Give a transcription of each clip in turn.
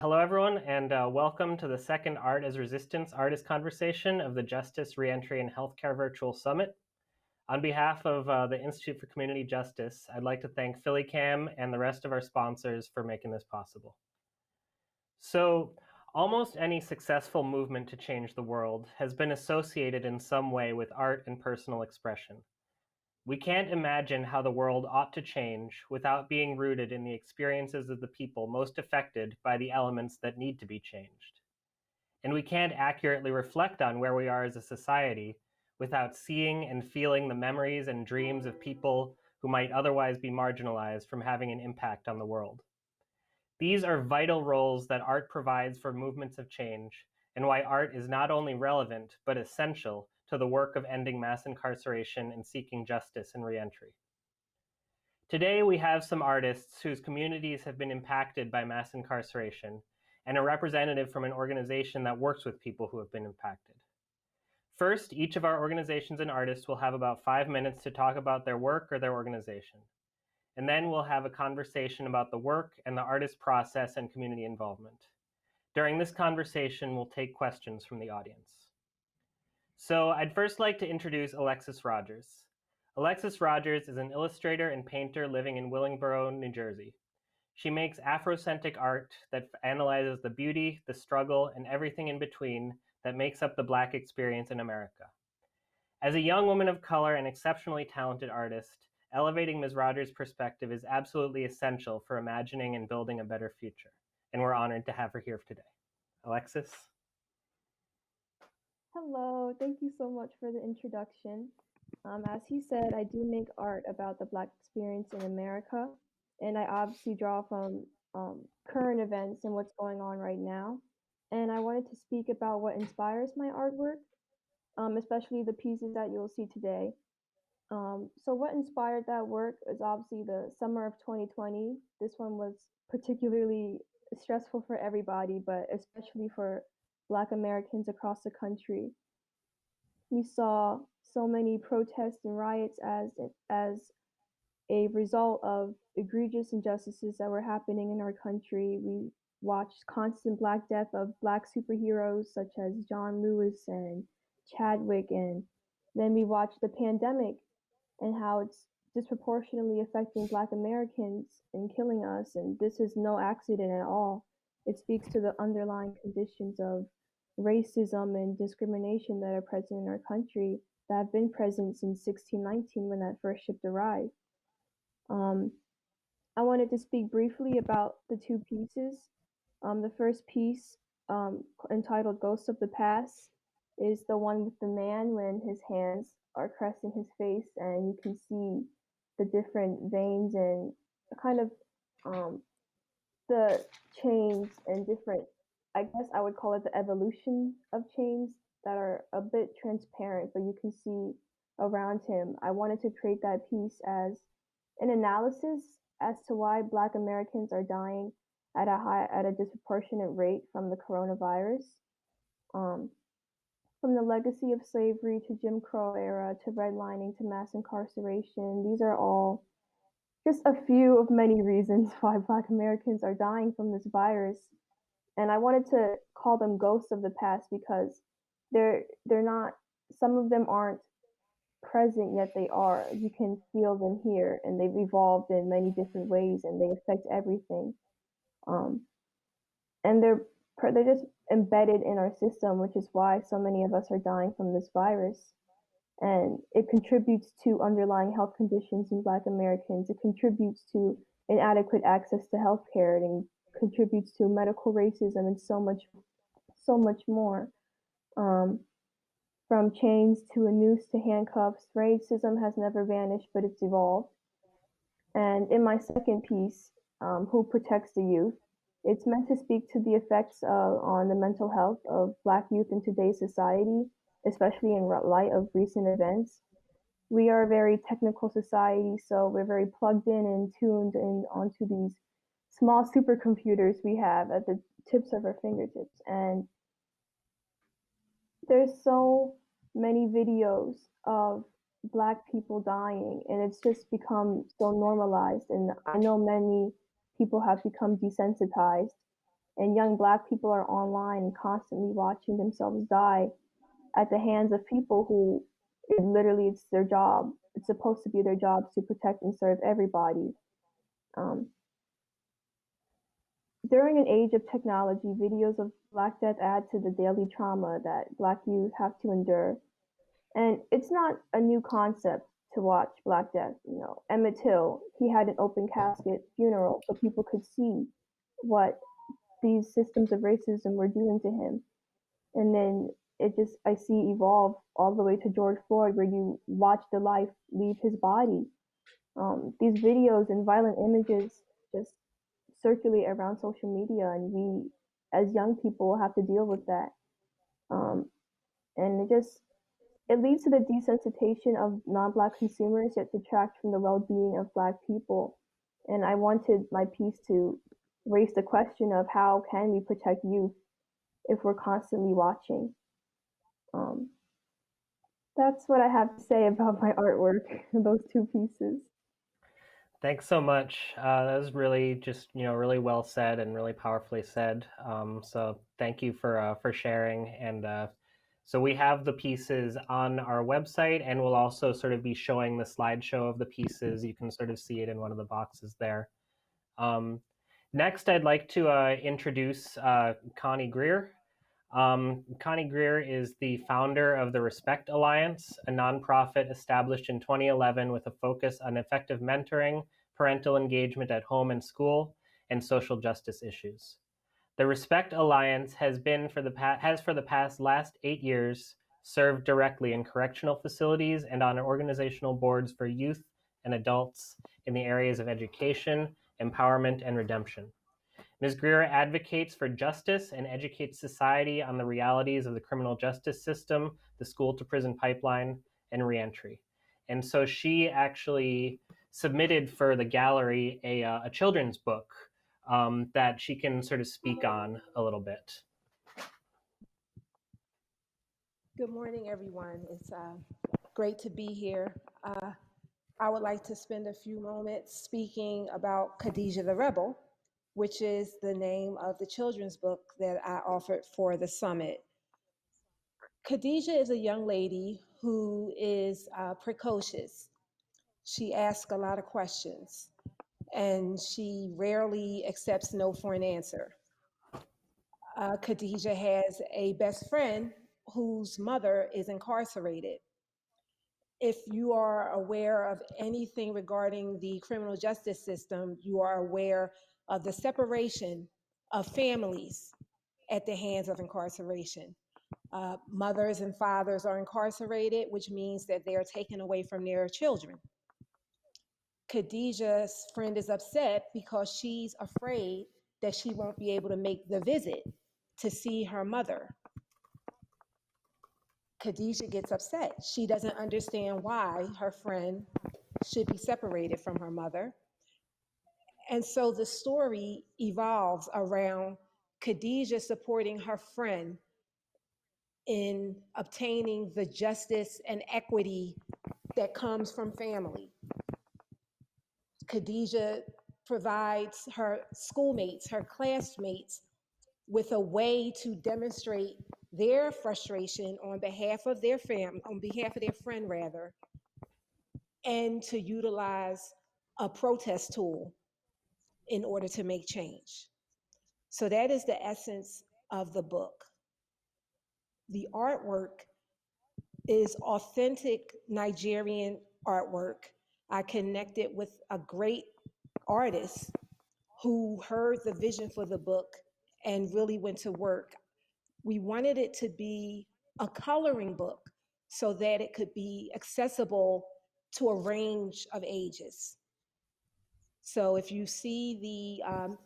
Hello, everyone, and welcome to the second Art as Resistance Artist Conversation of the Justice, Reentry, and Healthcare Virtual Summit. On behalf of the Institute for Community Justice, I'd like to thank PhillyCam and the rest of our sponsors for making this possible. So, almost any successful movement to change the world has been associated in some way with art and personal expression. We can't imagine how the world ought to change without being rooted in the experiences of the people most affected by the elements that need to be changed. And we can't accurately reflect on where we are as a society without seeing and feeling the memories and dreams of people who might otherwise be marginalized from having an impact on the world. These are vital roles that art provides for movements of change, and why art is not only relevant, but essential to the work of ending mass incarceration and seeking justice and reentry. Today, we have some artists whose communities have been impacted by mass incarceration, and a representative from an organization that works with people who have been impacted. First, each of our organizations and artists will have about 5 minutes to talk about their work or their organization. And then we'll have a conversation about the work and the artist process and community involvement. During this conversation, we'll take questions from the audience. So I'd first like to introduce Alexis Rogers. Alexis Rogers is an illustrator and painter living in Willingboro, New Jersey. She makes Afrocentric art that analyzes the beauty, the struggle, and everything in between that makes up the Black experience in America. As a young woman of color and exceptionally talented artist, elevating Ms. Rogers' perspective is absolutely essential for imagining and building a better future. And we're honored to have her here today. Alexis? Hello, thank you so much for the introduction. As he said, I do make art about the Black experience in America, and I obviously draw from current events and what's going on right now. And I wanted to speak about what inspires my artwork, especially the pieces that you'll see today. So what inspired that work is obviously the summer of 2020. This one was particularly stressful for everybody, but especially for Black Americans across the country. We saw so many protests and riots as a result of egregious injustices that were happening in our country. We watched constant Black death of Black superheroes such as John Lewis and Chadwick, and then we watched the pandemic and how it's disproportionately affecting Black Americans and killing us. And this is no accident at all. It speaks to the underlying conditions of racism and discrimination that are present in our country that have been present since 1619 when that first ship arrived. I wanted to speak briefly about the two pieces. The first piece, entitled Ghosts of the Past, is the one with the man when his hands are caressing his face and you can see the different veins and kind of the chains and different, I guess I would call it the evolution of chains that are a bit transparent, but you can see around him. I wanted to create that piece as an analysis as to why Black Americans are dying at a disproportionate rate from the coronavirus. From the legacy of slavery to Jim Crow era to redlining to mass incarceration, these are all just a few of many reasons why Black Americans are dying from this virus. And I wanted to call them ghosts of the past because they're not, some of them aren't present, yet they are. You can feel them here, and they've evolved in many different ways, and they affect everything. And they're just embedded in our system, which is why so many of us are dying from this virus. And it contributes to underlying health conditions in Black Americans. It contributes to inadequate access to healthcare. It contributes to medical racism and so much more. From chains to a noose to handcuffs, racism has never vanished, but it's evolved. And in my second piece, Who Protects the Youth, it's meant to speak to the effects on the mental health of Black youth in today's society, especially in light of recent events. We are a very technical society, so we're very plugged in and tuned in onto these small supercomputers we have at the tips of our fingertips. And there's so many videos of Black people dying, and it's just become so normalized. And I know many people have become desensitized. And young Black people are online and constantly watching themselves die at the hands of people who literally it's their job. It's supposed to be their jobs to protect and serve everybody. Um, During an age of technology, videos of Black death add to the daily trauma that Black youth have to endure. And it's not a new concept to watch Black death. You know, Emmett Till, he had an open casket funeral so people could see what these systems of racism were doing to him. And then I see evolve all the way to George Floyd, where you watch the life leave his body. These videos and violent images just circulate around social media, and we, as young people, have to deal with that. Um, and it leads to the desensitization of non-Black consumers, yet detract from the well-being of Black people. And I wanted my piece to raise the question of how can we protect youth if we're constantly watching. Um, that's what I have to say about my artwork, those two pieces. Thanks so much. That was really just really well said and really powerfully said. So thank you for sharing. And so we have the pieces on our website, and we'll also sort of be showing the slideshow of the pieces. You can sort of see it in one of the boxes there. Next, I'd like to introduce Connie Greer. Connie Greer is the founder of the Respect Alliance, a nonprofit established in 2011 with a focus on effective mentoring, parental engagement at home and school, and social justice issues. The Respect Alliance has for the last 8 years served directly in correctional facilities and on organizational boards for youth and adults in the areas of education, empowerment, and redemption. Ms. Greer advocates for justice and educates society on the realities of the criminal justice system, the school-to-prison pipeline, and reentry. And so she actually submitted for the gallery a children's book that she can sort of speak on a little bit. Good morning, everyone. It's great to be here. I would like to spend a few moments speaking about Khadijah the Rebel, which is the name of the children's book that I offered for the summit. Khadijah is a young lady who is precocious. She asks a lot of questions, and she rarely accepts no for an answer. Khadijah has a best friend whose mother is incarcerated. If you are aware of anything regarding the criminal justice system, you are aware of the separation of families at the hands of incarceration. Mothers and fathers are incarcerated, which means that they are taken away from their children. Khadijah's friend is upset because she's afraid that she won't be able to make the visit to see her mother. Khadijah gets upset. She doesn't understand why her friend should be separated from her mother. And so the story evolves around Khadijah supporting her friend in obtaining the justice and equity that comes from family. Khadijah provides her schoolmates, her classmates, with a way to demonstrate their frustration on behalf of their friend rather, and to utilize a protest tool in order to make change. So that is the essence of the book. The artwork is authentic Nigerian artwork. I connected with a great artist who heard the vision for the book and really went to work. We wanted it to be a coloring book so that it could be accessible to a range of ages. So if you see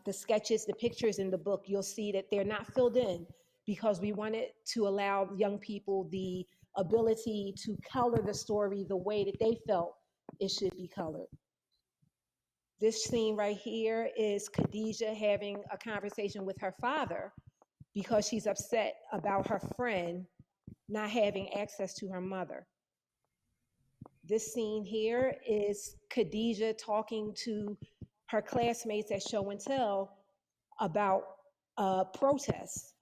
the sketches, the pictures in the book, you'll see that they're not filled in because we wanted to allow young people the ability to color the story the way that they felt it should be colored. This scene right here is Khadijah having a conversation with her father because she's upset about her friend not having access to her mother. This scene here is Khadijah talking to her classmates at Show and Tell about a protest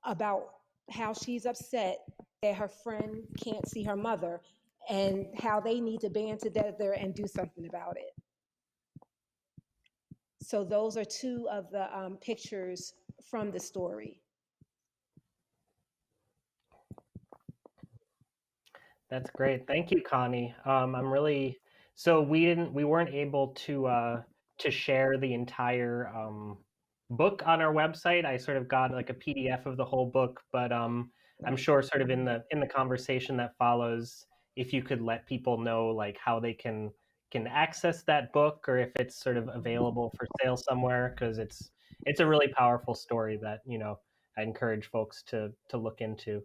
about how she's upset that her friend can't see her mother and how they need to band together and do something about it. So those are two of the pictures from the story. That's great. Thank you, Connie. I'm really so we weren't able to share the entire book on our website. I sort of got like a PDF of the whole book, but I'm sure sort of in the conversation that follows, if you could let people know like how they can access that book or if it's sort of available for sale somewhere, because it's a really powerful story that, you know, I encourage folks to look into.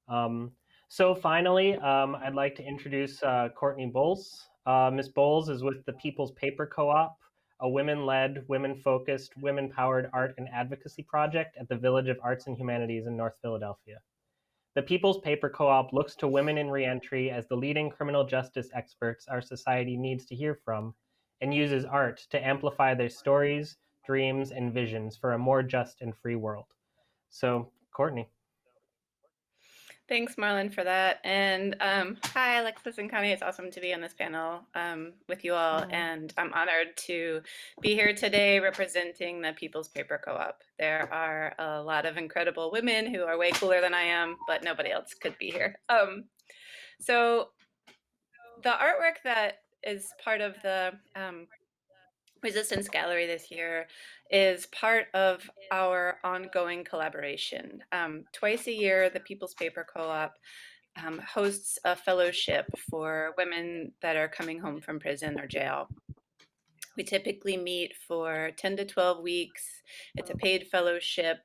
Um, so finally, I'd like to introduce Courtney Bowles. Ms. Bowles is with the People's Paper Co-op, a women-led, women-focused, women-powered art and advocacy project at the Village of Arts and Humanities in North Philadelphia. The People's Paper Co-op looks to women in reentry as the leading criminal justice experts our society needs to hear from, and uses art to amplify their stories, dreams, and visions for a more just and free world. So, Courtney. Thanks, Marlon, for that. And hi, Alexis and Connie. It's awesome to be on this panel with you all. And I'm honored to be here today representing the People's Paper Co-op. There are a lot of incredible women who are way cooler than I am, but nobody else could be here. So the artwork that is part of the Resistance Gallery this year is part of our ongoing collaboration. Twice a year, the People's Paper Co-op hosts a fellowship for women that are coming home from prison or jail. We typically meet for 10 to 12 weeks. It's a paid fellowship.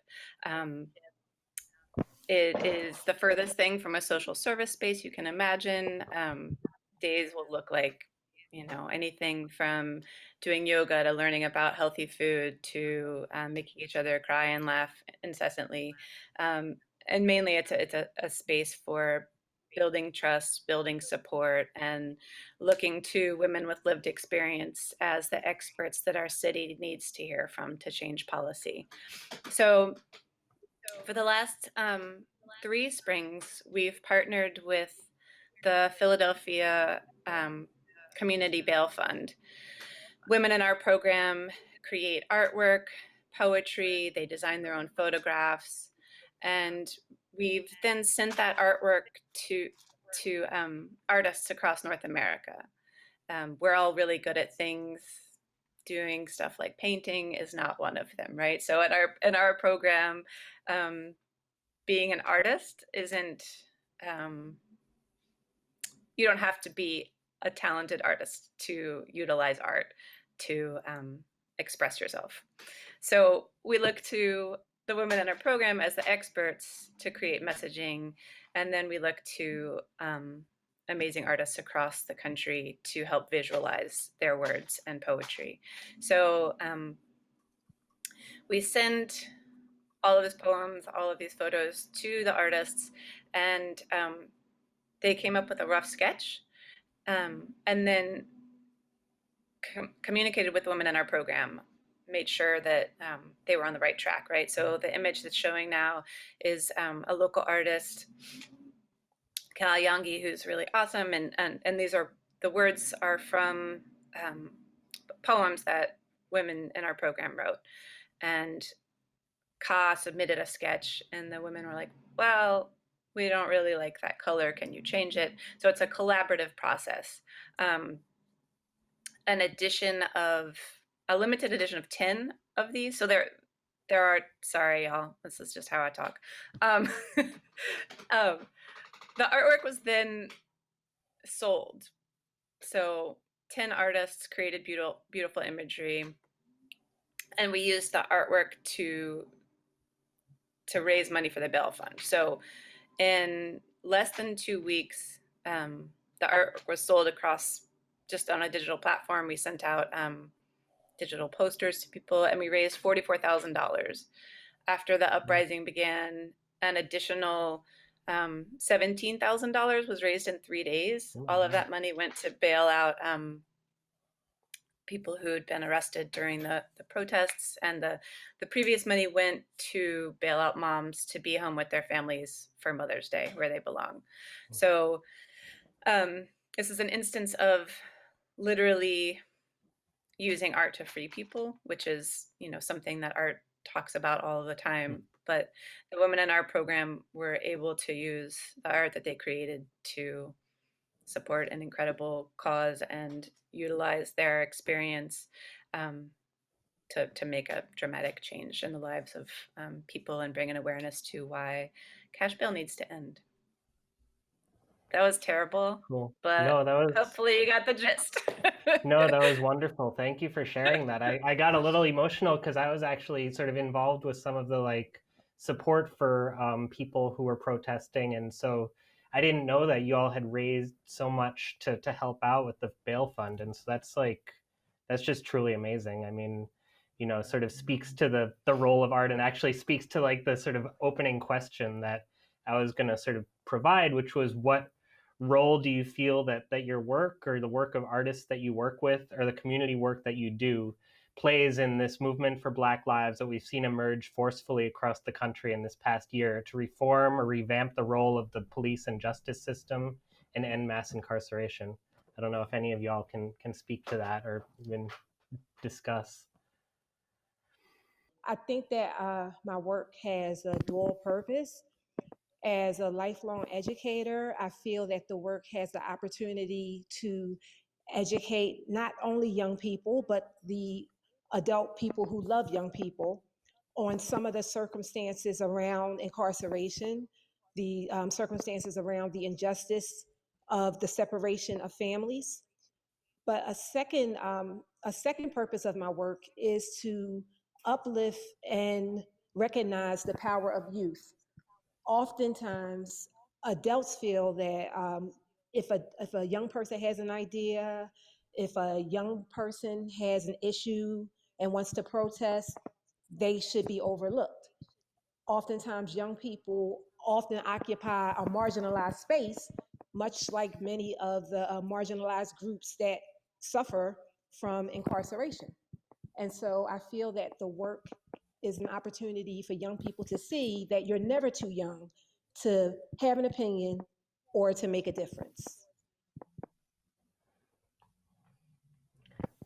It is the furthest thing from a social service space you can imagine. Days will look like, you know, anything from doing yoga to learning about healthy food to making each other cry and laugh incessantly. And mainly it's a space for building trust, building support, and looking to women with lived experience as the experts that our city needs to hear from to change policy. So for the last 3 springs, we've partnered with the Philadelphia Community Bail Fund. Women in our program create artwork, poetry, they design their own photographs, and we've then sent that artwork to artists across North America. We're all really good at things. Doing stuff like painting is not one of them, right? So in our program, being an artist isn't, you don't have to be a talented artist to utilize art to express yourself. So we look to the women in our program as the experts to create messaging, and then we look to amazing artists across the country to help visualize their words and poetry. So we send all of his poems, all of these photos to the artists, and they came up with a rough sketch, and then communicated with the women in our program, made sure that they were on the right track, right? So the image that's showing now is a local artist, Kalyangi, who's really awesome, and these are, the words are from poems that women in our program wrote. And Ka submitted a sketch, and the women were like, well, we don't really like that color. Can you change it? So it's a collaborative process. An edition of, a limited edition of 10 of these. So there are, sorry, y'all, this is just how I talk. The artwork was then sold. So 10 artists created beautiful imagery, and we used the artwork to raise money for the bail fund. So in less than 2 weeks, the artwork was sold across, just on a digital platform. We sent out digital posters to people, and we raised $44,000. After the uprising began, an additional $17,000 was raised in 3 days. All of that money went to bail out people who had been arrested during the protests, and the previous money went to bail out moms to be home with their families for Mother's Day, where they belong. So this is an instance of literally using art to free people, which is, something that art talks about all the time. But the women in our program were able to use the art that they created to support an incredible cause and utilize their experience to make a dramatic change in the lives of people and bring an awareness to why cash bail needs to end. That was terrible, Cool. but No, that was hopefully you got the gist. no, that was wonderful. Thank you for sharing that. I got a little emotional because I was actually sort of involved with some of the support for people who were protesting, and so I didn't know that you all had raised so much to help out with the bail fund, and so that's just truly amazing. I mean, sort of speaks to the role of art, and actually speaks to the sort of opening question that I was going to sort of provide, which was what role do you feel that your work or the work of artists that you work with or the community work that you do plays in this movement for Black lives that we've seen emerge forcefully across the country in this past year to reform or revamp the role of the police and justice system and end mass incarceration? I don't know if any of y'all can speak to that or even discuss. I think that my work has a dual purpose. As a lifelong educator, I feel that the work has the opportunity to educate not only young people, but the adult people who love young people on some of the circumstances around incarceration, the circumstances around the injustice of the separation of families. But a second purpose of my work is to uplift and recognize the power of youth. Oftentimes, adults feel that if a young person has an idea, if a young person has an issue and wants to protest, they should be overlooked. Oftentimes, young people often occupy a marginalized space, much like many of the marginalized groups that suffer from incarceration. And so I feel that the work is an opportunity for young people to see that you're never too young to have an opinion or to make a difference.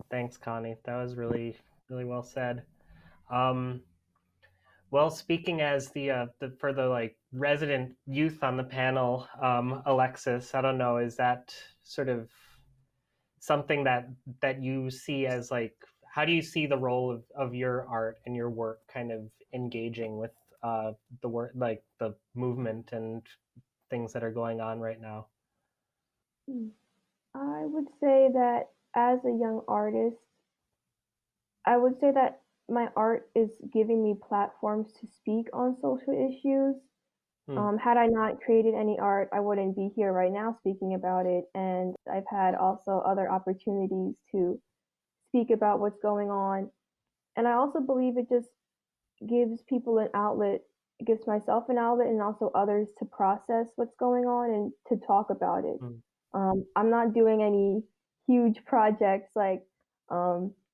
Thanks, Connie. That was really, really well said. Well, speaking as for the resident youth on the panel, Alexis, I don't know, is that sort of something that you see as how do you see the role of your art and your work kind of engaging with the work, the movement and things that are going on right now? I would say that as a young artist, I would say that my art is giving me platforms to speak on social issues. Had I not created any art, I wouldn't be here right now speaking about it. And I've had also other opportunities to speak about what's going on. And I also believe it just gives people an outlet, it gives myself an outlet and also others to process what's going on and to talk about it. I'm not doing any huge projects like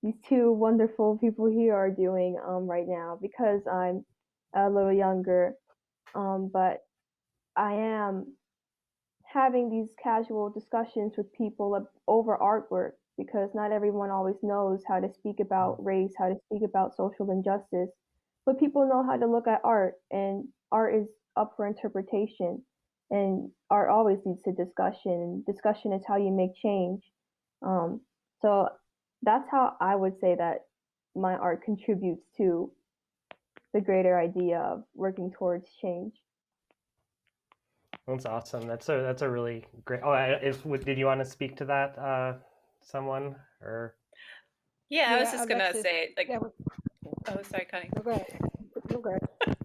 these two wonderful people here are doing right now because I'm a little younger. But I am having these casual discussions with people over artwork because not everyone always knows how to speak about race, how to speak about social injustice, but people know how to look at art, and art is up for interpretation, and art always leads to discussion, and discussion is how you make change. So that's how I would say that my art contributes to the greater idea of working towards change. That's awesome. That's a really great. Oh, did you want to speak to that, someone or? Yeah, I was just gonna Alexis, say oh, sorry, Connie. No, go ahead. No, go ahead.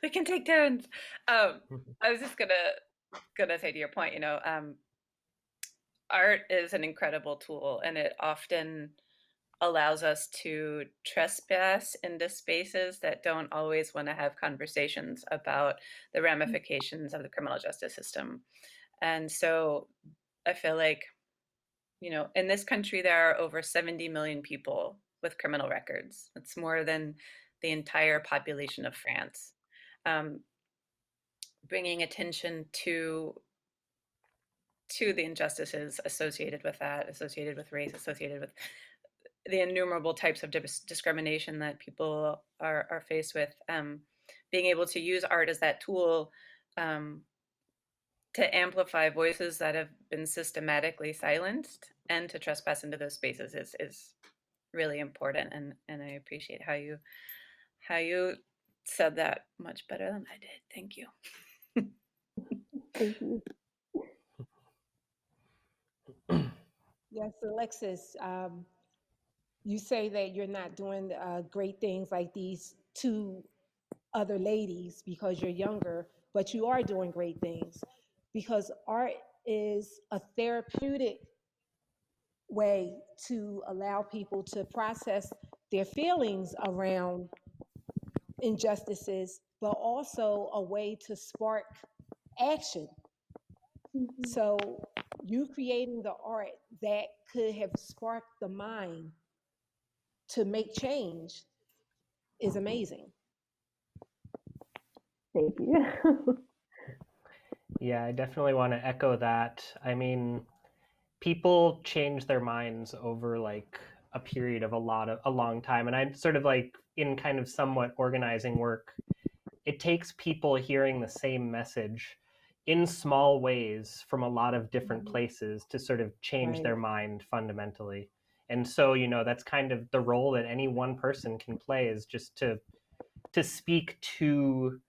We can take turns. I was just gonna say to your point, art is an incredible tool, and it often allows us to trespass into spaces that don't always want to have conversations about the ramifications of the criminal justice system. And so I feel like in this country, there are over 70 million people with criminal records. That's more than the entire population of France. Um, Bringing attention to the injustices associated with that, associated with race, associated with the innumerable types of discrimination that people are faced with. Being able to use art as that tool to amplify voices that have been systematically silenced and to trespass into those spaces is really important. And I appreciate how you said that much better than I did. Thank you. Thank you. Yes, Alexis, you say that you're not doing great things like these two other ladies because you're younger, but you are doing great things because art is a therapeutic way to allow people to process their feelings around injustices, but also a way to spark action. So you creating the art that could have sparked the mind to make change is amazing. Thank you. Yeah, I definitely want to echo that. I mean, people change their minds over like a period of a long time. And I'm sort of like in kind of somewhat organizing work. It takes people hearing the same message in small ways from a lot of different places to sort of change their mind fundamentally. And so, that's kind of the role that any one person can play, is just to speak to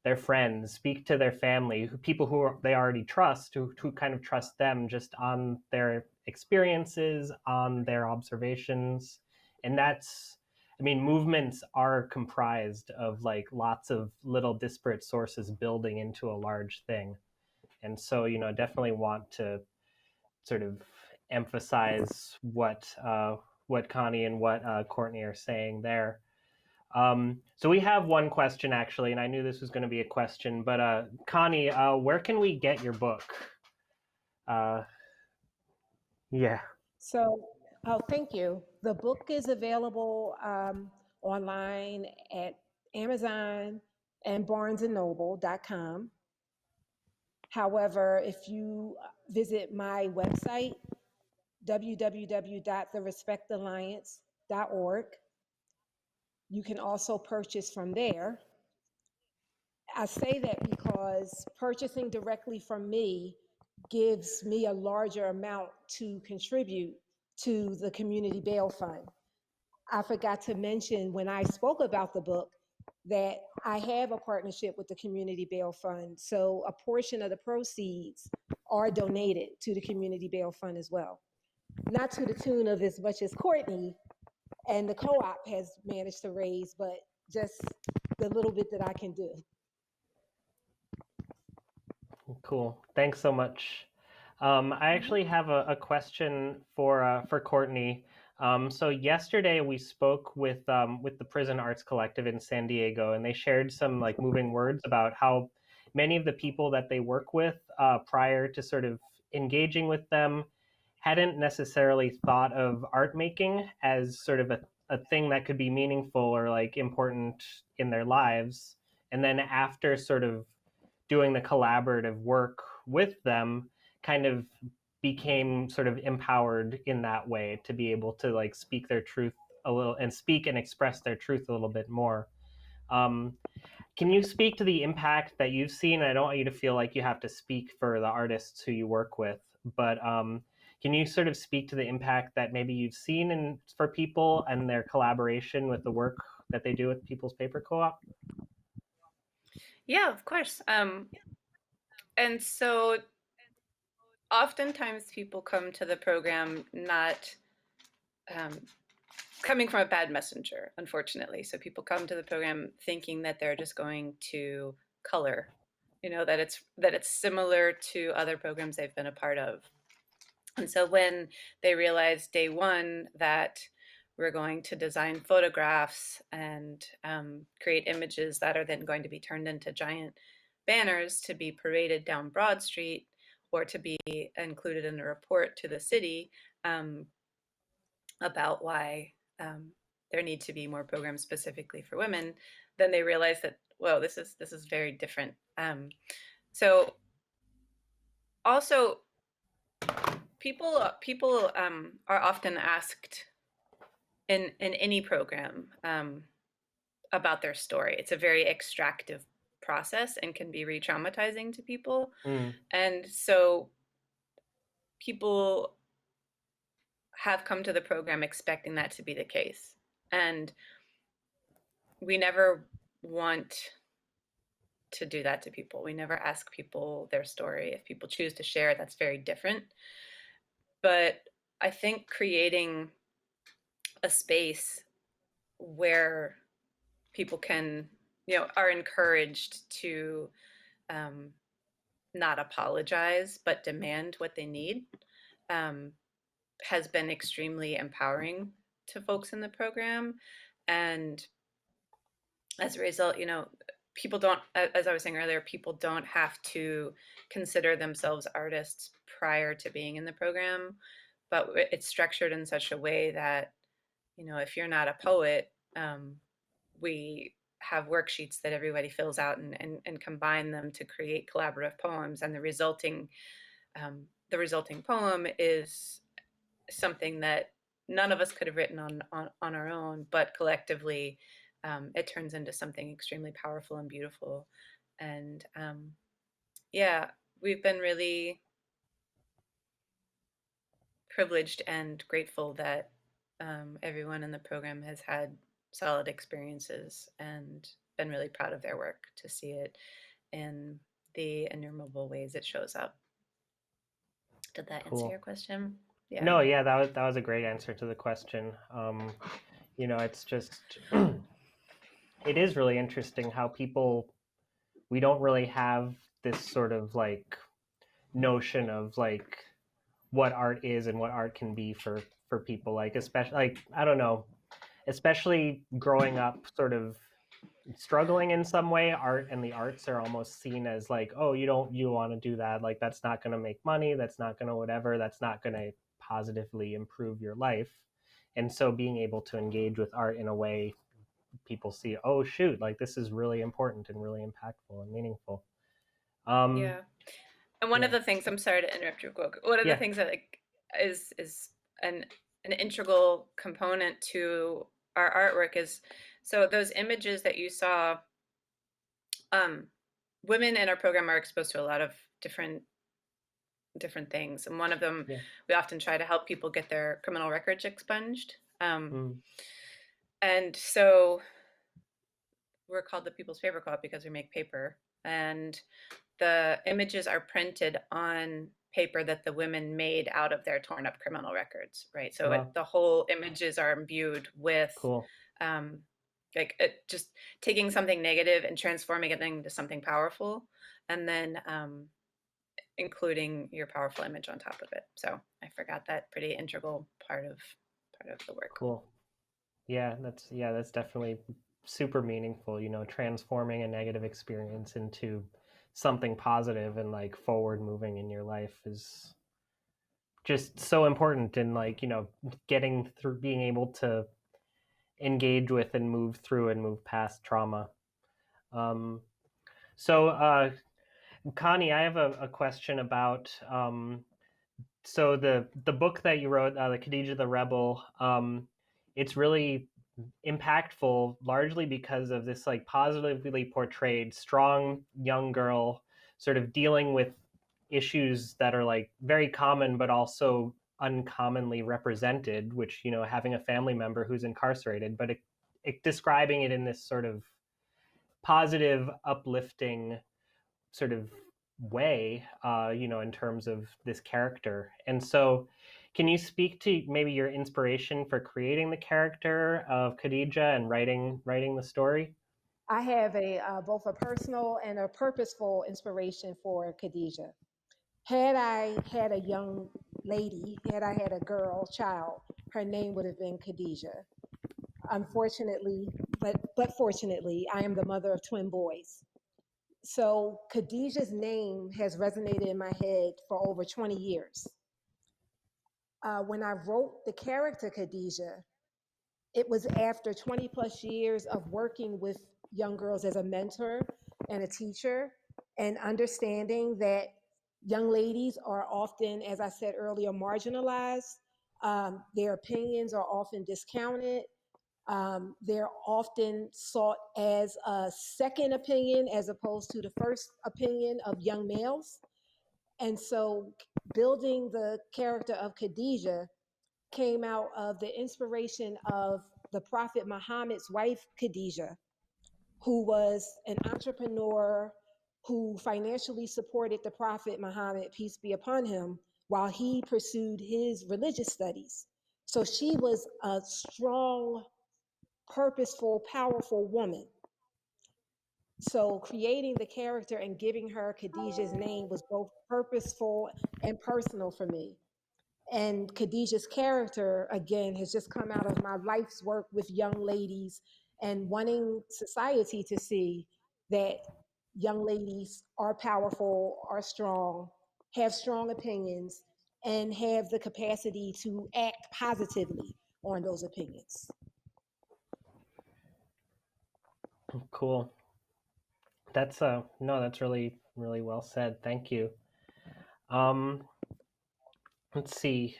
their friends, speak to their family, people who they already trust, who kind of trust them just on their experiences, on their observations. And movements are comprised of like lots of little disparate sources building into a large thing. And so, definitely want to sort of emphasize what Connie and what Courtney are saying there. So we have one question actually, and I knew this was going to be a question, but Connie, where can we get your book? Yeah. So, thank you. The book is available online at Amazon and BarnesandNoble.com. However, if you visit my website, www.therespectalliance.org, you can also purchase from there. I say that because purchasing directly from me gives me a larger amount to contribute to the Community Bail Fund. I forgot to mention when I spoke about the book that I have a partnership with the Community Bail Fund. So a portion of the proceeds are donated to the Community Bail Fund as well. Not to the tune of as much as Courtney and the co-op has managed to raise, but just the little bit that I can do. Cool. Thanks so much. I actually have a question for Courtney. So yesterday we spoke with the Prison Arts Collective in San Diego, and they shared some like moving words about how many of the people that they work with prior to sort of engaging with them hadn't necessarily thought of art making as sort of a thing that could be meaningful or like important in their lives. And then after sort of doing the collaborative work with them, kind of became sort of empowered in that way to be able to like speak their truth a little and speak and express their truth a little bit more. Can you speak to the impact that you've seen? I don't want you to feel like you have to speak for the artists who you work with, but can you sort of speak to the impact that maybe you've seen for people and their collaboration with the work that they do with People's Paper Co-op? Yeah, of course. And so oftentimes people come to the program not coming from a bad messenger, unfortunately. So people come to the program thinking that they're just going to color, that it's similar to other programs they've been a part of. And so when they realize day one that we're going to design photographs and create images that are then going to be turned into giant banners to be paraded down Broad Street or to be included in a report to the city, about why there need to be more programs specifically for women, then they realize that, whoa, this is very different. So also, people are often asked in any program about their story. It's a very extractive process and can be re-traumatizing to people. And so people have come to the program expecting that to be the case. And we never want to do that to people. We never ask people their story. If people choose to share, that's very different. But I think creating a space where people can, are encouraged to not apologize, but demand what they need, has been extremely empowering to folks in the program. And as a result, people don't, as I was saying earlier, people don't have to consider themselves artists prior to being in the program, but it's structured in such a way that, if you're not a poet, we have worksheets that everybody fills out and combine them to create collaborative poems. And the resulting poem is something that none of us could have written on our own, but collectively, it turns into something extremely powerful and beautiful. And yeah, we've been really privileged and grateful that everyone in the program has had solid experiences and been really proud of their work, to see it in the innumerable ways it shows up. Did that answer your question? Yeah. No, yeah, that was a great answer to the question. It's just, it is really interesting how we don't really have this sort of like notion of like what art is and what art can be for people, like, especially, like, I don't know, especially growing up sort of struggling in some way, art and the arts are almost seen as like, oh, you want to do that, like that's not going to make money, that's not going to whatever, that's not going to positively improve your life. And so being able to engage with art in a way people see, oh shoot, like this is really important and really impactful and meaningful. Yeah. And one of the things, I'm sorry to interrupt your quote, one of the things that like is an integral component to our artwork is, so those images that you saw, women in our program are exposed to a lot of different things, and one of them, we often try to help people get their criminal records expunged. And so we're called the People's Paper Co-op because we make paper, and the images are printed on paper that the women made out of their torn up criminal records, right? So the whole images are imbued with just taking something negative and transforming it into something powerful, and then including your powerful image on top of it. So I forgot that pretty integral part of the work. Cool. Yeah, that's definitely super meaningful, transforming a negative experience into something positive and like forward moving in your life is just so important. And like, getting through, being able to engage with and move through and move past trauma. So Connie, I have a question about so the book that you wrote, the Khadijah the Rebel, it's really impactful largely because of this like positively portrayed strong young girl sort of dealing with issues that are like very common but also uncommonly represented, which, having a family member who's incarcerated, but it describing it in this sort of positive, uplifting sort of way, in terms of this character. And so can you speak to maybe your inspiration for creating the character of Khadijah and writing the story? I have both a personal and a purposeful inspiration for Khadijah. Had I had a young lady, had I had a child, her name would have been Khadijah. Unfortunately, but fortunately, I am the mother of twin boys. So Khadijah's name has resonated in my head for over 20 years. when I wrote the character Khadijah, it was after 20 plus years of working with young girls as a mentor and a teacher, and understanding that young ladies are often, as I said earlier, marginalized. Their opinions are often discounted. They're often sought as a second opinion as opposed to the first opinion of young males. And so building the character of Khadijah came out of the inspiration of the Prophet Muhammad's wife, Khadijah, who was an entrepreneur who financially supported the Prophet Muhammad, peace be upon him, while he pursued his religious studies. So she was a strong, purposeful, powerful woman. So creating the character and giving her Khadijah's name was both purposeful and personal for me. And Khadijah's character, again, has just come out of my life's work with young ladies and wanting society to see that young ladies are powerful, are strong, have strong opinions, and have the capacity to act positively on those opinions. Cool. That's no, that's really well said. Thank you. Let's see.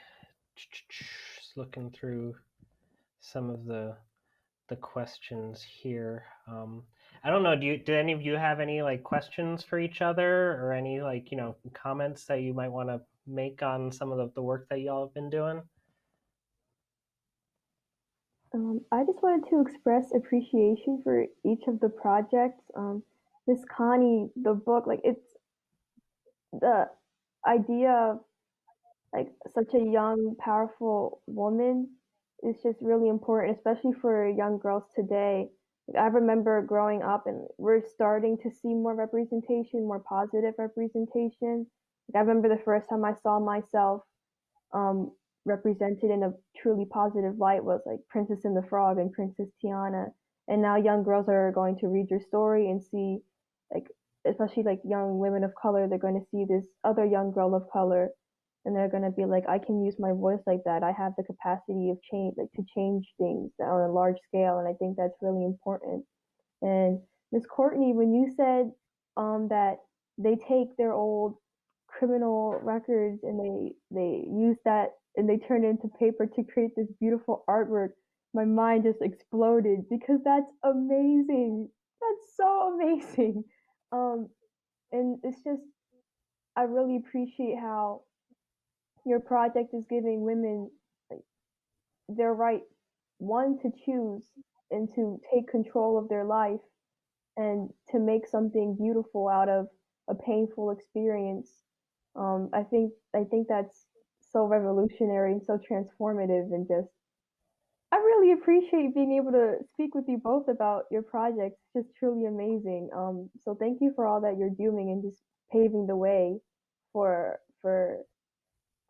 Just looking through some of the questions here. I don't know. Did any of you have any like questions for each other, or any like comments that you might want to make on some of the work that y'all have been doing? I just wanted to express appreciation for each of the projects. Miss Connie, the book, like it's the idea of like such a young, powerful woman is just really important, especially for young girls today. Like, I remember growing up, and we're starting to see more representation, more positive representation. Like, I remember the first time I saw myself um, represented in a truly positive light was like Princess and the Frog and Princess Tiana. And now young girls are going to read your story and see, like, especially like young women of color, they're going to see this other young girl of color, and they're going to be like, I can use my voice like that. I have the capacity of change, like to change things on a large scale. And I think that's really important. And Miss Courtney, when you said that they take their old criminal records and they use that and they turn it into paper to create this beautiful artwork, my mind just exploded because that's amazing. That's so amazing. And it's just, I really appreciate how your project is giving women like, their right, one, to choose and to take control of their life and to make something beautiful out of a painful experience. I think that's so revolutionary and so transformative, and just I really appreciate being able to speak with you both about your projects. It's just truly amazing. So thank you for all that you're doing and just paving the way for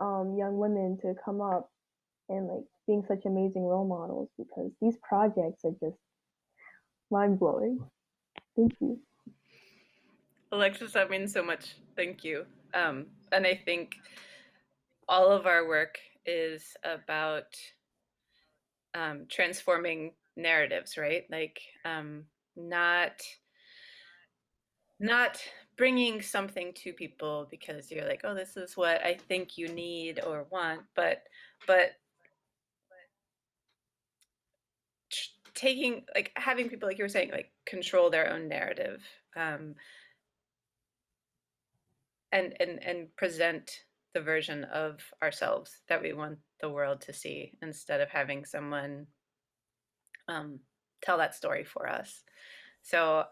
young women to come up and like being such amazing role models, because these projects are just mind blowing. Thank you. Alexis, that means so much. Thank you. And I think all of our work is about transforming narratives, right? Like not bringing something to people because you're like, oh, this is what I think you need or want, but taking, like, having people, like you were saying, like control their own narrative, and present the version of ourselves that we want the world to see, instead of having someone tell that story for us. So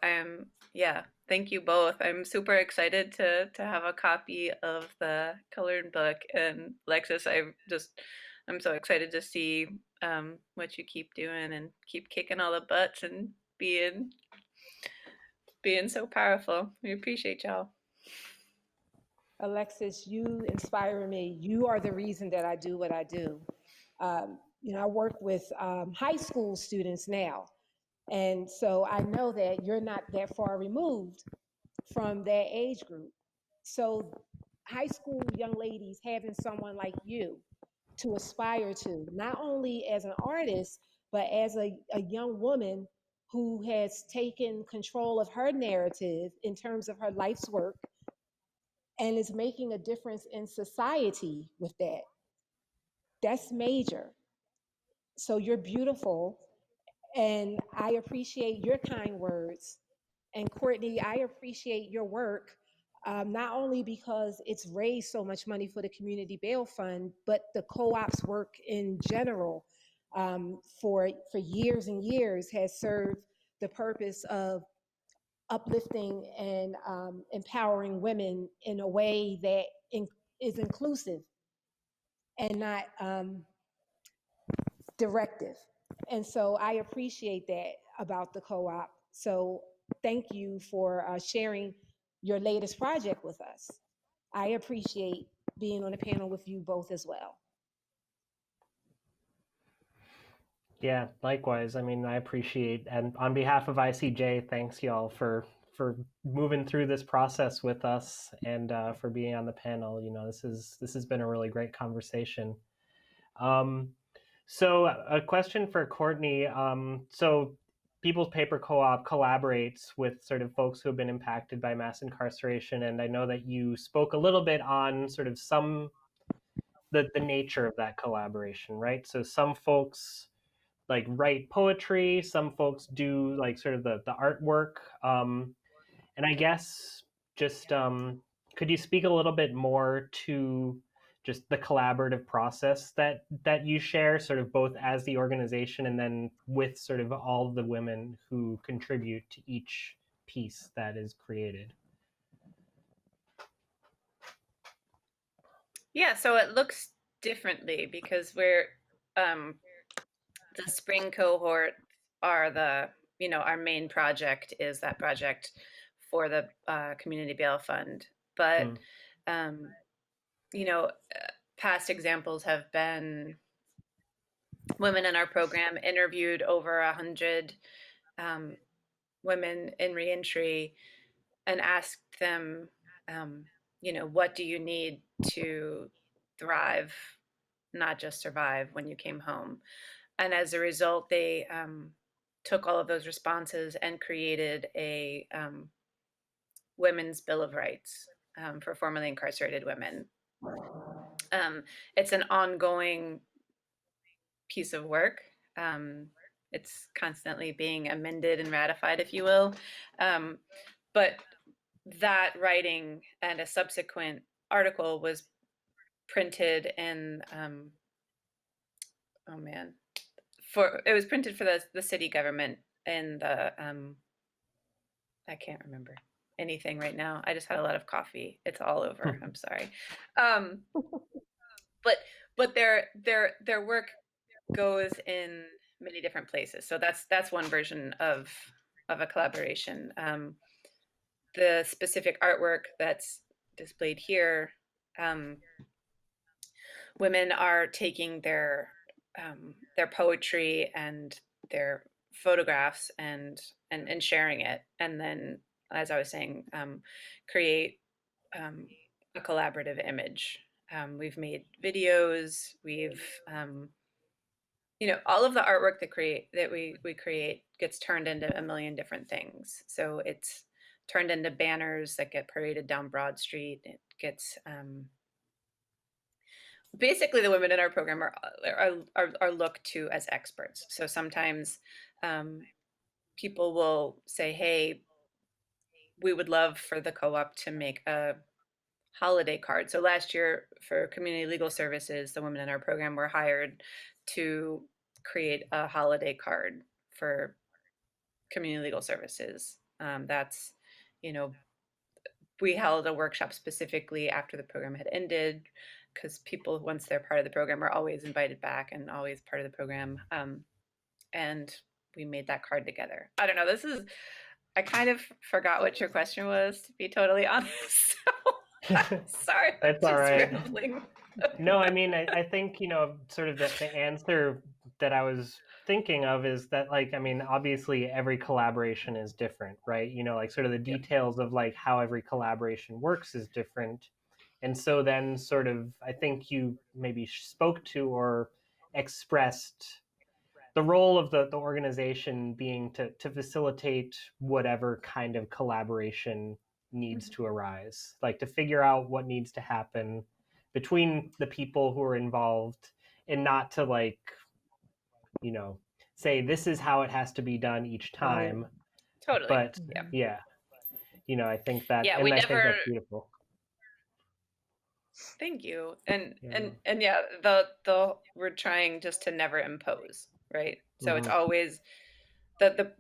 yeah, thank you both. I'm super excited to have a copy of the colored book. And Alexis, I'm so excited to see what you keep doing and keep kicking all the butts and being so powerful. We appreciate y'all. Alexis, you inspire me. You are the reason that I do what I do. I work with high school students now. And so I know that you're not that far removed from that age group. So high school young ladies having someone like you to aspire to, not only as an artist, but as a young woman who has taken control of her narrative in terms of her life's work and is making a difference in society with that. That's major. So you're beautiful, and I appreciate your kind words. And Courtney, I appreciate your work, not only because it's raised so much money for the Community Bail Fund, but the co-op's work in general, for years and years has served the purpose of uplifting and empowering women in a way that is inclusive and not directive. And so I appreciate that about the co-op. So thank you for sharing your latest project with us. I appreciate being on the panel with you both as well. Yeah, likewise. I mean, I appreciate, and on behalf of ICJ, thanks y'all for moving through this process with us and for being on the panel. You know, this has been a really great conversation. So a question for Courtney. So People's Paper Co-op collaborates with sort of folks who have been impacted by mass incarceration, and I know that you spoke a little bit on sort of the nature of that collaboration, right? So some folks like write poetry, some folks do like sort of the artwork, and I guess just could you speak a little bit more to just the collaborative process that you share, sort of both as the organization and then with sort of all the women who contribute to each piece that is created? Yeah, so it looks differently because we're the spring cohort are our main project is that project for the Community Bail Fund. But past examples have been women in our program interviewed over 100 women in reentry and asked them, what do you need to thrive, not just survive when you came home? And as a result, they took all of those responses and created a women's Bill of Rights for formerly incarcerated women. It's an ongoing piece of work. It's constantly being amended and ratified, if you will. But that writing and a subsequent article was printed in, it was printed for the city government in the, I can't remember anything right now. I just had a lot of coffee. It's all over. I'm sorry. But their work goes in many different places. So that's one version of a collaboration. The specific artwork that's displayed here, women are taking their poetry and their photographs and sharing it, and then, as I was saying, create a collaborative image. We've made videos. We've all of the artwork that we create gets turned into a million different things. So it's turned into banners that get paraded down Broad Street. It gets basically the women in our program are looked to as experts. So sometimes people will say, "Hey, we would love for the co-op to make a holiday card." So last year for Community Legal Services, the women in our program were hired to create a holiday card for Community Legal Services. That's, we held a workshop specifically after the program had ended, because people, once they're part of the program, are always invited back and always part of the program. And we made that card together. I don't know, I kind of forgot what your question was, to be totally honest. Sorry. That's all right. Rambling. No, I mean, I think, sort of the answer that I was thinking of is that, like, I mean, obviously every collaboration is different, right? Like sort of the details of like how every collaboration works is different. And so then sort of, I think you maybe spoke to or expressed the role of the organization being to facilitate whatever kind of collaboration needs to arise, like to figure out what needs to happen between the people who are involved, and not to like, you know, say this is how it has to be done each time. Right. Totally. But Yeah. yeah, you know, I think that, Yeah, and we I think never. that's beautiful. Thank you. And Yeah. and yeah, the we're trying just to never impose, right? So it's Mhm. always the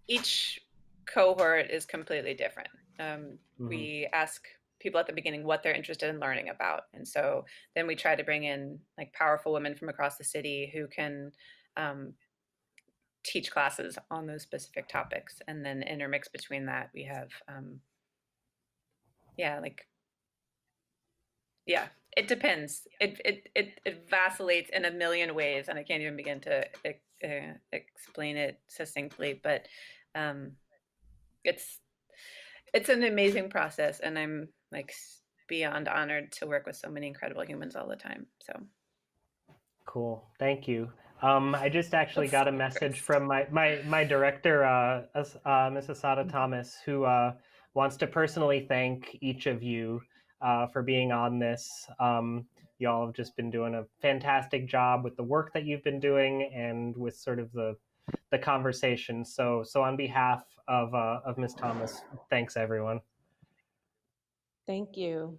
each cohort is completely different. Mhm. We ask people at the beginning what they're interested in learning about, and so then we try to bring in like powerful women from across the city who can um, teach classes on those specific topics, and then intermix between that we have yeah, like yeah, it depends. It vacillates in a million ways, and I can't even begin to explain it succinctly. But um, it's it's an amazing process, and I'm like beyond honored to work with so many incredible humans all the time. So Cool. Thank you. I just actually let's got a message first. from my director, Ms. Asada Thomas, who wants to personally thank each of you for being on this. Y'all have just been doing a fantastic job with the work that you've been doing and with sort of the conversation. So on behalf of Ms. Thomas, thanks everyone. Thank you.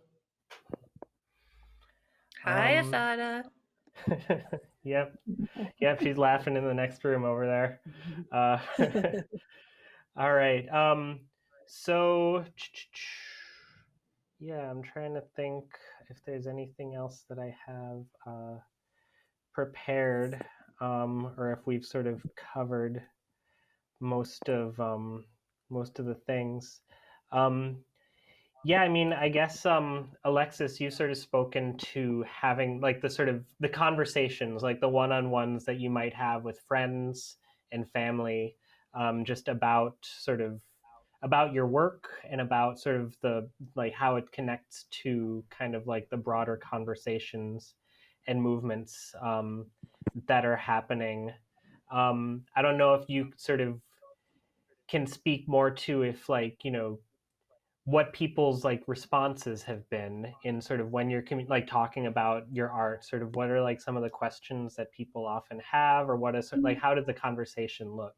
Hi, Um, Asada. yep. Yep, she's laughing in the next room over there. Uh, all right. So yeah, I'm trying to think if there's anything else that I have prepared, or if we've sort of covered most of the things. Um, Yeah, I mean, I guess Alexis, you sort of spoken to having like the sort of the conversations, like the one-on-ones that you might have with friends and family, just about sort of about your work and about sort of the like how it connects to kind of like the broader conversations and movements that are happening. I don't know if you sort of can speak more to if like, you know, what people's like responses have been in sort of when you're like talking about your art, sort of what are like some of the questions that people often have, or what is like how did the conversation look?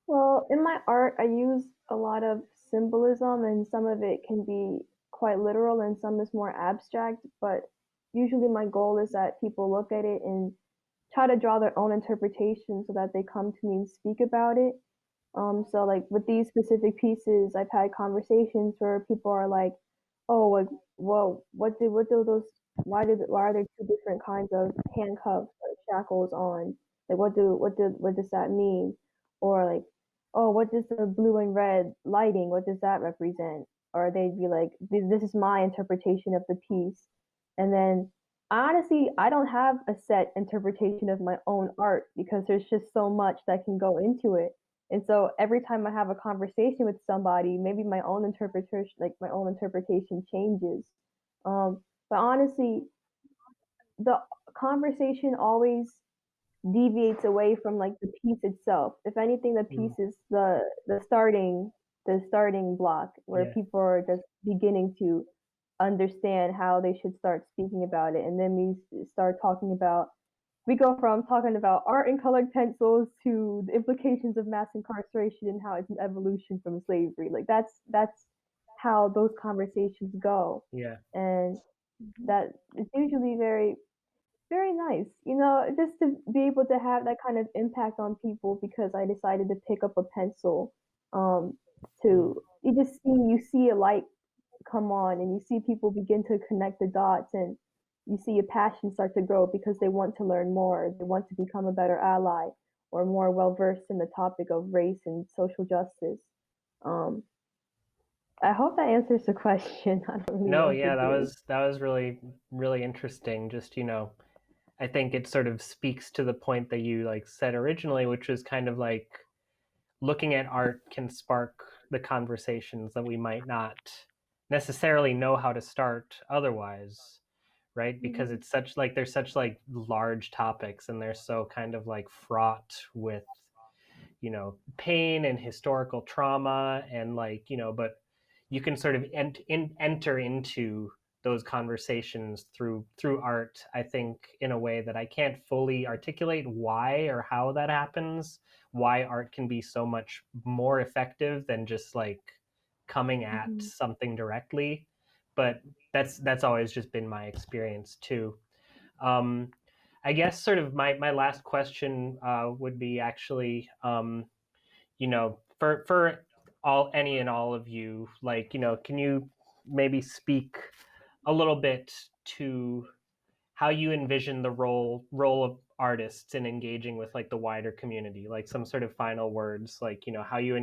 Well, in my art, I use a lot of symbolism, and some of it can be quite literal, and some is more abstract. But usually, my goal is that people look at it and try to draw their own interpretation so that they come to me and speak about it. So like with these specific pieces, I've had conversations where people are like, "Oh, like, well, what do those? Why are there two different kinds of handcuffs or shackles on? Like, what does that mean? Or like, oh, what does the blue and red lighting? What does that represent?" Or they'd be like, "This is my interpretation of the piece," and then honestly, I don't have a set interpretation of my own art because there's just so much that can go into it. And so every time I have a conversation with somebody, maybe my own interpretation changes. But honestly, the conversation always deviates away from like the piece itself. If anything, the Mm, piece is the starting block where yeah. people are just beginning to understand how they should start speaking about it, and then we go from talking about art and colored pencils to the implications of mass incarceration and how it's an evolution from slavery. Like that's how those conversations go, Yeah. and that it's usually very very nice, just to be able to have that kind of impact on people because I decided to pick up a pencil. Um, Mm, to you see a light come on and you see people begin to connect the dots and you see a passion start to grow because they want to learn more, they want to become a better ally or more well versed in the topic of race and social justice. Um, I hope that answers the question. I don't really no, know if yeah, it did. that was really interesting. Just, you know, I think it sort of speaks to the point that you like said originally, which was kind of like looking at art can spark the conversations that we might not necessarily know how to start otherwise, right? Because Mhm. it's such like there's such like large topics, and they're so kind of like fraught with, you know, pain and historical trauma, and like, you know, but you can sort of enter into those conversations through art, I think, in a way that I can't fully articulate why or how that happens, why art can be so much more effective than just like coming at Mhm. something directly. But that's always just been my experience too. um, I guess sort of my last question would be actually, you know, for all any and all of you, like, you know, can you maybe speak a little bit to how you envision the role of artists in engaging with like the wider community, like some sort of final words, like, you know, how you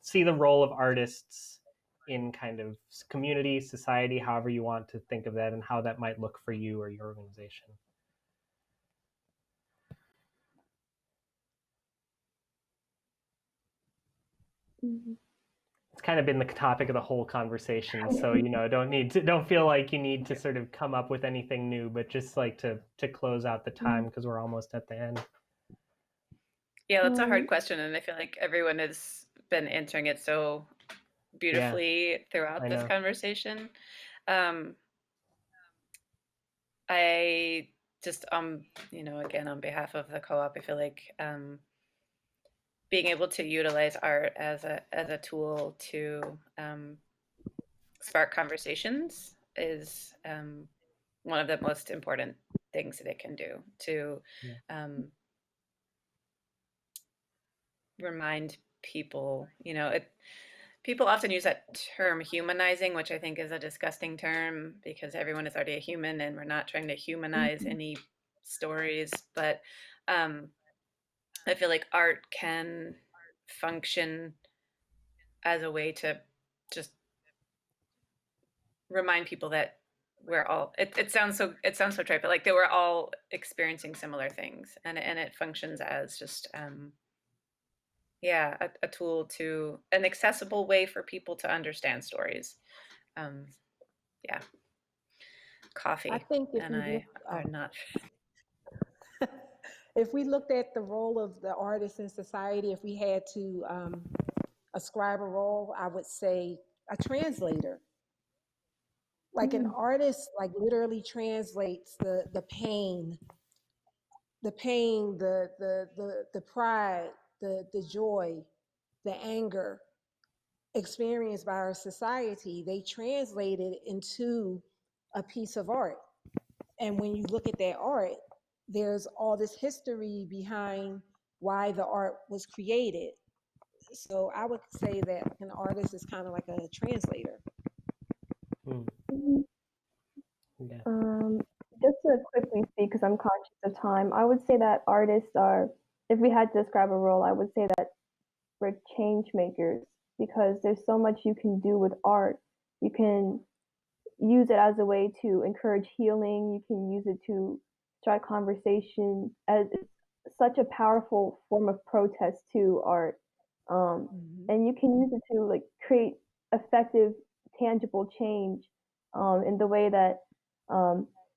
see the role of artists in kind of community, society, however you want to think of that, and how that might look for you or your organization. Mhm. It's kind of been the topic of the whole conversation, so, you know, don't feel like you need to sort of come up with anything new, but just like to close out the time, Mhm. because we're almost at the end. Yeah, that's a hard Um, question, and I feel like everyone has been answering it so Yeah, beautifully throughout I this know. conversation. Um, I just, you know, again, on behalf of the co-op, I feel like being able to utilize art as a tool to spark conversations is one of the most important things that it can do to Yeah. um, remind people. You know, people often use that term humanizing, which I think is a disgusting term because everyone is already a human and we're not trying to humanize mhm. any stories. But um, I feel like art can function as a way to just remind people that we're all it sounds so trite, but like that we're all experiencing similar things, and it functions as just yeah, a tool to an accessible way for people to understand stories. um yeah, I coffee think if and we look, I are not. if we looked at the role of the artist in society, if we had to ascribe a role, I would say a translator. Like an Mhm. artist, like literally translates the pain, the pride, the joy, the anger experienced by our society. They translate it into a piece of art. And when you look at that art, there's all this history behind why the art was created. So I would say that an artist is kind of like a translator. Hmm. Mhm. Yeah. Um, just to quickly speak, because I'm conscious of time, I would say that artists are, if we had to describe a role, I would say that we're change makers because there's so much you can do with art. You can use it as a way to encourage healing. You can use it to start conversation. As it's such a powerful form of protest to art, um, Mm-hmm. and you can use it to like create effective, tangible change in the way that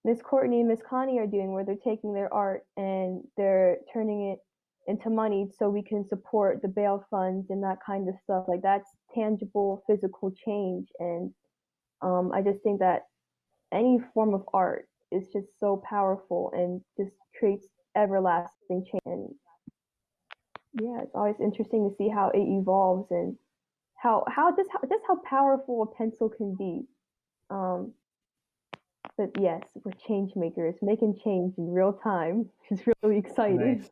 Miss Courtney and Miss Connie are doing, where they're taking their art and they're turning it into money so we can support the bail funds and that kind of stuff. Like that's tangible, physical change, and I just think that any form of art is just so powerful and just creates everlasting change. And yeah, it's always interesting to see how it evolves and just how powerful a pencil can be. Um, but yes, we're change makers, making change in real time, which is really exciting. Nice.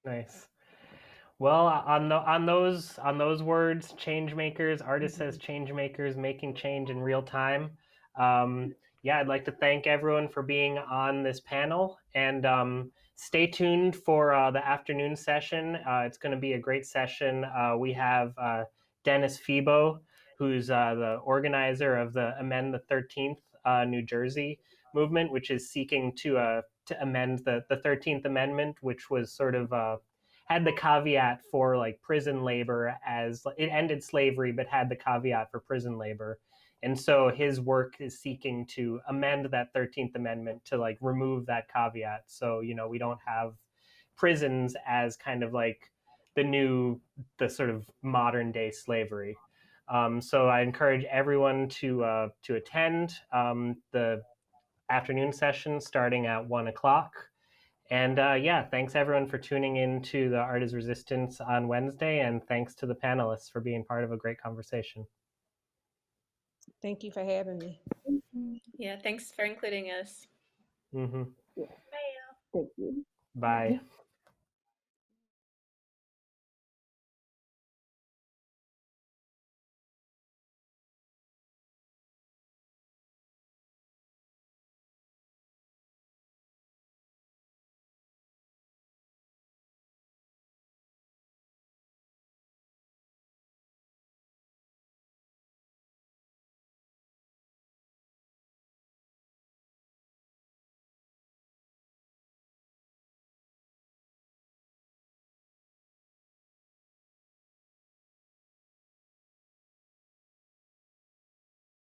Nice. Well, on those words, change makers, artists as Mm-hmm. change makers, making change in real time. Um, yeah, I'd like to thank everyone for being on this panel, and stay tuned for the afternoon session. It's going to be a great session. We have Dennis Febo, who's the organizer of the Amend the 13th New Jersey movement, which is seeking to amend the 13th Amendment, which was sort of had the caveat for like prison labor, as it ended slavery but had the caveat for prison labor, And so his work is seeking to amend that 13th Amendment to like remove that caveat. So, you know, we don't have prisons as kind of like the sort of modern day slavery. So I encourage everyone to attend the afternoon session starting at 1 o'clock. And yeah, thanks everyone for tuning in to the Art is Resistance on Wednesday. And thanks to the panelists for being part of a great conversation. Thank you for having me. Yeah, thanks for including us. Mm-hmm. Yeah. Thank you. Bye.